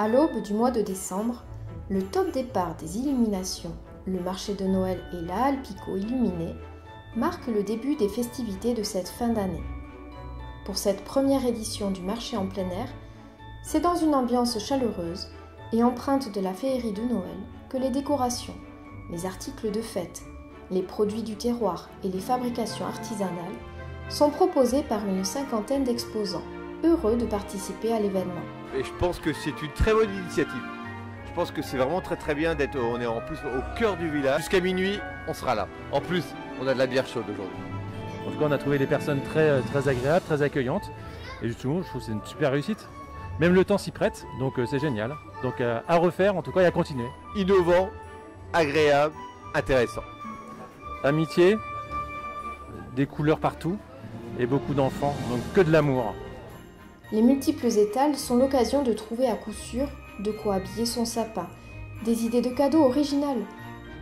À l'aube du mois de décembre, le top départ des illuminations, le marché de Noël et la halle Picot illuminée marque le début des festivités de cette fin d'année. Pour cette première édition du marché en plein air, c'est dans une ambiance chaleureuse et empreinte de la féerie de Noël que les décorations, les articles de fête, les produits du terroir et les fabrications artisanales sont proposés par une cinquantaine d'exposants, heureux de participer à l'événement. Et je pense que c'est une très bonne initiative. Je pense que c'est vraiment très bien d'être, on est en plus au cœur du village. Jusqu'à minuit, on sera là. En plus, on a de la bière chaude aujourd'hui. En tout cas, on a trouvé des personnes très agréables, très accueillantes. Et justement, je trouve que c'est une super réussite. Même le temps s'y prête, donc c'est génial. Donc à refaire en tout cas et à continuer. Innovant, agréable, intéressant. Amitié, des couleurs partout et beaucoup d'enfants, donc que de l'amour. Les multiples étals sont l'occasion de trouver à coup sûr de quoi habiller son sapin, des idées de cadeaux originales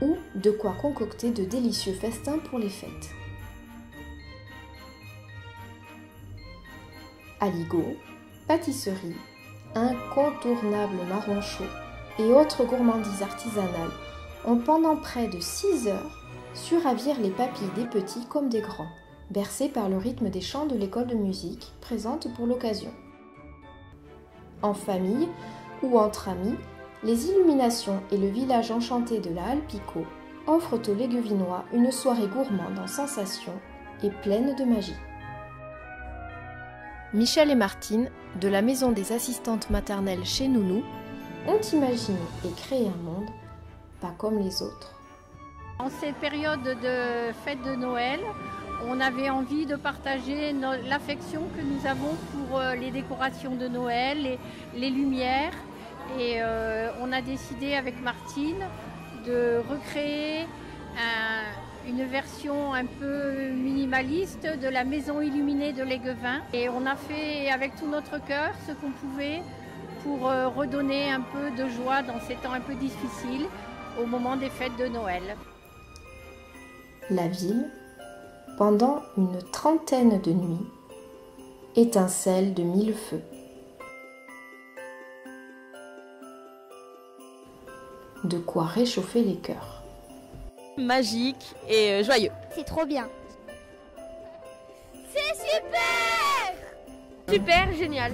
ou de quoi concocter de délicieux festins pour les fêtes. Aligots, pâtisseries, incontournables marrons chauds et autres gourmandises artisanales ont pendant près de 6 heures su ravir les papilles des petits comme des grands, bercés par le rythme des chants de l'école de musique présente pour l'occasion. En famille ou entre amis, les illuminations et le village enchanté de la halle Picot offrent aux Léguevinois une soirée gourmande en sensations et pleine de magie. Michel et Martine, de la maison des assistantes maternelles chez Nounou, ont imaginé et créé un monde pas comme les autres. En cette période de fête de Noël, on avait envie de partager l'affection que nous avons pour les décorations de Noël, les lumières. Et on a décidé avec Martine de recréer une version un peu minimaliste de la maison illuminée de Léguevin. Et on a fait avec tout notre cœur ce qu'on pouvait pour redonner un peu de joie dans ces temps un peu difficiles au moment des fêtes de Noël. La ville, pendant une trentaine de nuits, étincelle de 1000 feux. De quoi réchauffer les cœurs. Magique et joyeux. C'est trop bien. C'est super! Super génial.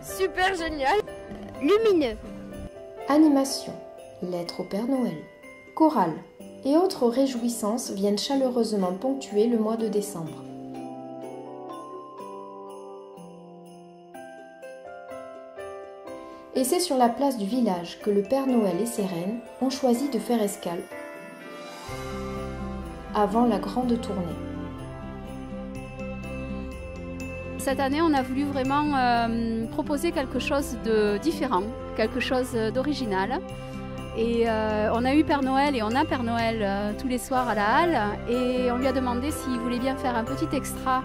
Super génial. Lumineux. Animation, lettres au Père Noël, chorale et autres réjouissances viennent chaleureusement ponctuer le mois de décembre. Et c'est sur la place du village que le Père Noël et ses reines ont choisi de faire escale avant la grande tournée. Cette année, on a voulu vraiment proposer quelque chose de différent, quelque chose d'original. Et on a eu Père Noël et on a Père Noël tous les soirs à la halle. Et on lui a demandé s'il voulait bien faire un petit extra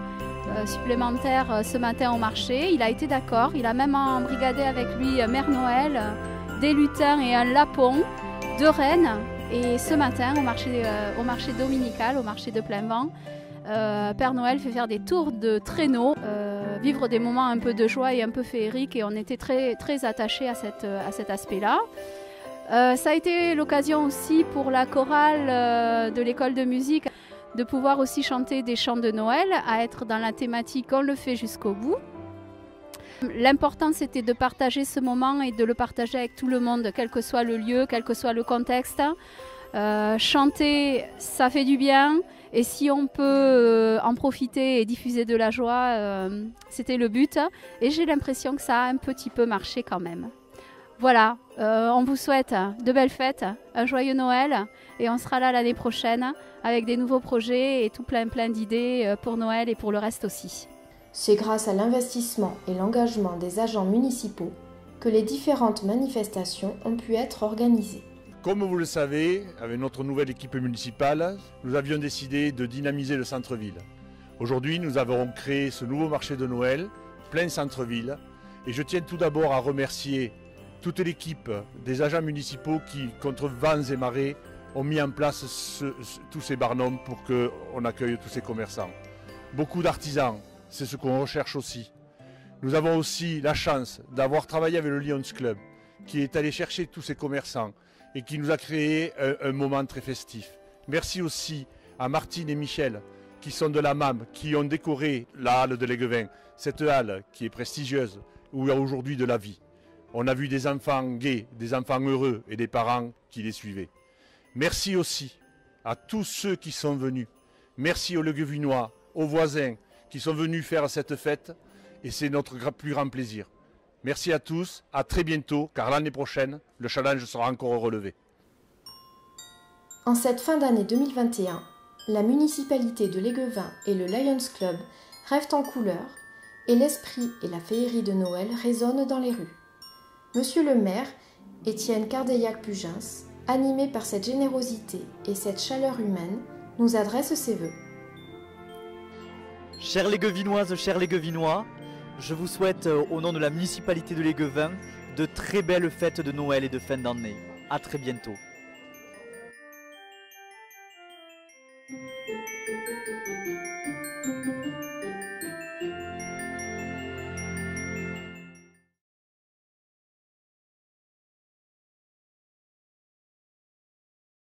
supplémentaire ce matin au marché. Il a été d'accord, il a même embrigadé avec lui Mère Noël, des lutins et un lapon, 2 rennes. Et ce matin au marché dominical, au marché de plein vent, Père Noël fait faire des tours de traîneau, vivre des moments un peu de joie et un peu féeriques, et on était très attachés à cet aspect-là. Ça a été l'occasion aussi pour la chorale de l'école de musique de pouvoir aussi chanter des chants de Noël, à être dans la thématique, on le fait jusqu'au bout. L'important, c'était de partager ce moment et de le partager avec tout le monde, quel que soit le lieu, quel que soit le contexte. Chanter, ça fait du bien, et si on peut en profiter et diffuser de la joie, c'était le but. Et j'ai l'impression que ça a un petit peu marché quand même. Voilà, on vous souhaite de belles fêtes, un joyeux Noël, et on sera là l'année prochaine avec des nouveaux projets et tout plein d'idées pour Noël et pour le reste aussi. C'est grâce à l'investissement et l'engagement des agents municipaux que les différentes manifestations ont pu être organisées. Comme vous le savez, avec notre nouvelle équipe municipale, nous avions décidé de dynamiser le centre-ville. Aujourd'hui, nous avons créé ce nouveau marché de Noël, plein centre-ville, et je tiens tout d'abord à remercier toute l'équipe des agents municipaux qui, contre vents et marées, ont mis en place tous ces barnums pour qu'on accueille tous ces commerçants. Beaucoup d'artisans, c'est ce qu'on recherche aussi. Nous avons aussi la chance d'avoir travaillé avec le Lions Club, qui est allé chercher tous ces commerçants et qui nous a créé un moment très festif. Merci aussi à Martine et Michel, qui sont de la MAM, qui ont décoré la halle de l'Aiguevin, cette halle qui est prestigieuse, où il y a aujourd'hui de la vie. On a vu des enfants gais, des enfants heureux et des parents qui les suivaient. Merci aussi à tous ceux qui sont venus. Merci aux Léguevinois, aux voisins qui sont venus faire cette fête et c'est notre plus grand plaisir. Merci à tous, à très bientôt car l'année prochaine, le challenge sera encore relevé. En cette fin d'année 2021, la municipalité de Léguevin et le Lions Club rêvent en couleurs et l'esprit et la féerie de Noël résonnent dans les rues. Monsieur le maire, Étienne Cardeillac-Pugens, animé par cette générosité et cette chaleur humaine, nous adresse ses vœux. Chères Léguevinoises, chers Léguevinois, je vous souhaite au nom de la municipalité de Léguevin de très belles fêtes de Noël et de fin d'année. À très bientôt.